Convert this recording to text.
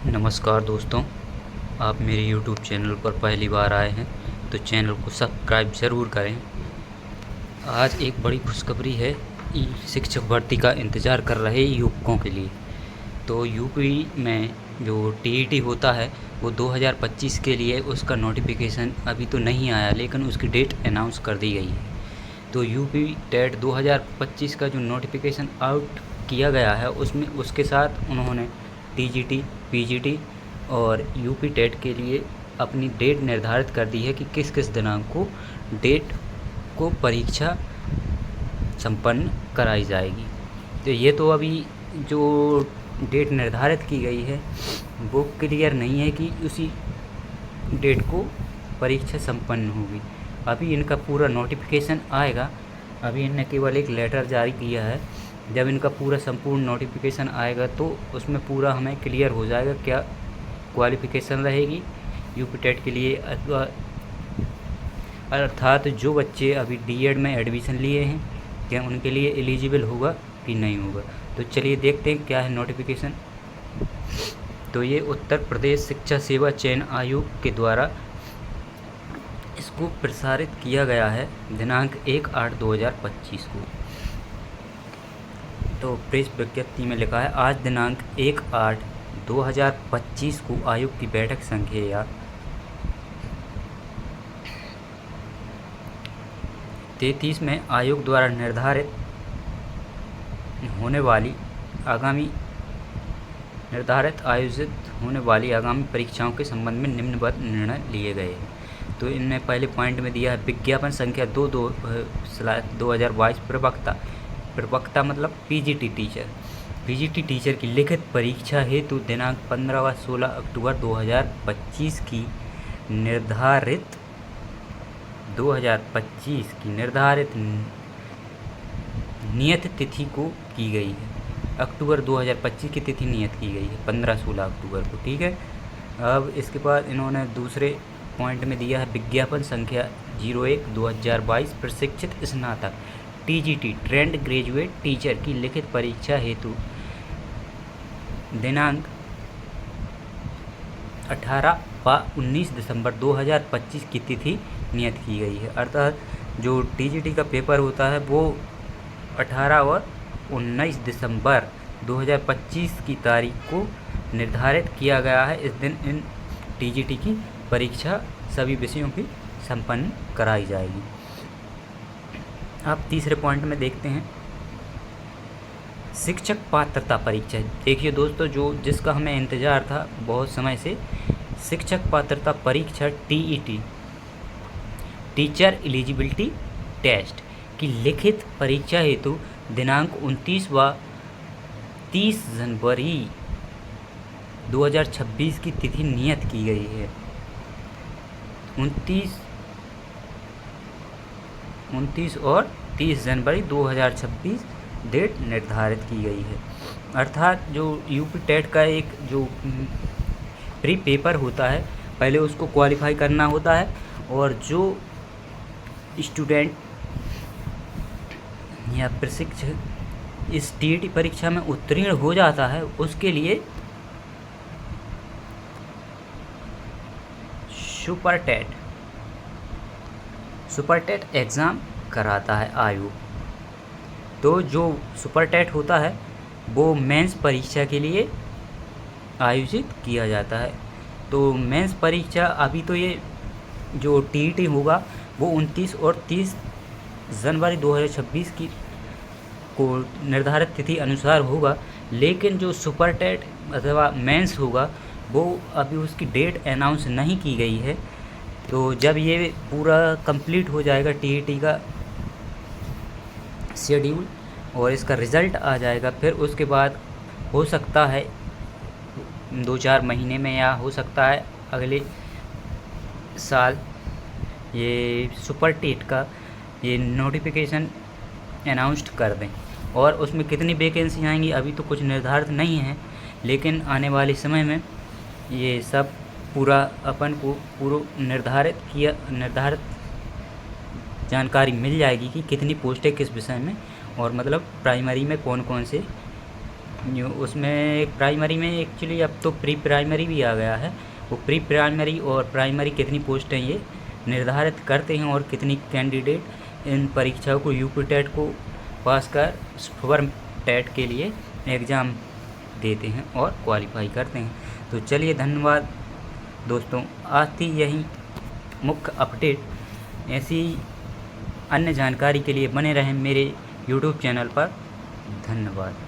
नमस्कार दोस्तों, आप मेरे YouTube चैनल पर पहली बार आए हैं तो चैनल को सब्सक्राइब ज़रूर करें। आज एक बड़ी खुशखबरी है शिक्षक भर्ती का इंतज़ार कर रहे युवकों के लिए। तो यूपी में जो टीईटी होता है वो 2025 के लिए उसका नोटिफिकेशन अभी तो नहीं आया, लेकिन उसकी डेट अनाउंस कर दी गई है। तो यूपी टेट 2025 का जो नोटिफिकेशन आउट किया गया है उसमें उसके साथ उन्होंने टीजीटी, पीजीटी और यूपी टेट के लिए अपनी डेट निर्धारित कर दी है कि किस किस दिनांक को डेट को परीक्षा संपन्न कराई जाएगी। तो ये तो अभी जो डेट निर्धारित की गई है वो क्लियर नहीं है कि उसी डेट को परीक्षा संपन्न होगी। अभी इनका पूरा नोटिफिकेशन आएगा। अभी इनने केवल एक लेटर जारी किया है। जब इनका पूरा संपूर्ण नोटिफिकेशन आएगा तो उसमें पूरा हमें क्लियर हो जाएगा क्या क्वालिफ़िकेशन रहेगी यूपी टेट के लिए, अर्थात जो बच्चे अभी डीएड में एडमिशन लिए हैं क्या उनके लिए एलिजिबल होगा कि नहीं होगा। तो चलिए देखते हैं क्या है नोटिफिकेशन। तो ये उत्तर प्रदेश शिक्षा सेवा चयन आयोग के द्वारा इसको प्रसारित किया गया है दिनांक 1/8/2025 को। तो प्रेस विज्ञप्ति में लिखा है, आज दिनांक 1/8/2025 को आयोग की बैठक संख्या 33 में आयोग द्वारा निर्धारित आयोजित होने वाली आगामी परीक्षाओं के संबंध में निम्नवत निर्णय लिए गए हैं। तो इनने पहले पॉइंट में दिया है विज्ञापन संख्या 2022 प्रवक्ता मतलब पीजीटी टीचर की लिखित परीक्षा हेतु दिनांक 15 व 16 अक्टूबर 2025 की निर्धारित नियत तिथि को की गई है। अक्टूबर 2025 की तिथि नियत की गई है 15-16 अक्टूबर को। ठीक है। अब इसके बाद इन्होंने दूसरे पॉइंट में दिया है विज्ञापन संख्या 01/2022 प्रशिक्षित स्नातक टीजीटी ट्रेंड ग्रेजुएट टीचर की लिखित परीक्षा हेतु दिनांक 18 व 19 दिसंबर 2025 की तिथि नियत की गई है। अर्थात जो टीजीटी का पेपर होता है वो 18 और 19 दिसंबर 2025 की तारीख को निर्धारित किया गया है। इस दिन इन टीजीटी की परीक्षा सभी विषयों की संपन्न कराई जाएगी। अब तीसरे पॉइंट में देखते हैं शिक्षक पात्रता परीक्षा। देखिए दोस्तों, जिसका हमें इंतज़ार था बहुत समय से, शिक्षक पात्रता परीक्षा टीईटी टीचर एलिजिबिलिटी टेस्ट की लिखित परीक्षा हेतु दिनांक 29 व 30 जनवरी 2026 की तिथि नियत की गई है। 29 और 30 जनवरी 2026 डेट निर्धारित की गई है। अर्थात जो यूपी टेट का एक जो प्री पेपर होता है पहले उसको क्वालिफाई करना होता है, और जो स्टूडेंट या प्रशिक्षक इस टीईटी परीक्षा में उत्तीर्ण हो जाता है उसके लिए सुपर टेट एग्ज़ाम कराता है आयोग। तो जो सुपर टेट होता है वो मेंस परीक्षा के लिए आयोजित किया जाता है। तो मेंस परीक्षा अभी तो ये जो टीईटी होगा वो 29 और 30 जनवरी 2026 की को निर्धारित तिथि अनुसार होगा, लेकिन जो सुपर टेट अथवा मेंस होगा वो अभी उसकी डेट अनाउंस नहीं की गई है। तो जब ये पूरा कंप्लीट हो जाएगा टीईटी का शेड्यूल और इसका रिज़ल्ट आ जाएगा, फिर उसके बाद हो सकता है 2-4 महीने में या हो सकता है अगले साल ये सुपर टेट का ये नोटिफिकेशन अनाउंस्ड कर दें। और उसमें कितनी वैकेंसी आएंगी अभी तो कुछ निर्धारित नहीं है, लेकिन आने वाले समय में ये सब पूरा अपन को निर्धारित जानकारी मिल जाएगी कि कितनी पोस्टें किस विषय में, और मतलब प्राइमरी में कौन कौन से उसमें प्राइमरी में एक्चुअली अब तो प्री प्राइमरी भी आ गया है। वो प्री प्राइमरी और प्राइमरी कितनी पोस्ट हैं ये निर्धारित करते हैं और कितनी कैंडिडेट इन परीक्षाओं को यूपी टेट को पास कर सुपर टेट के लिए एग्ज़ाम देते हैं और क्वालिफाई करते हैं। तो चलिए धन्यवाद दोस्तों, आज थी यही मुख्य अपडेट। ऐसी अन्य जानकारी के लिए बने रहें मेरे यूट्यूब चैनल पर। धन्यवाद।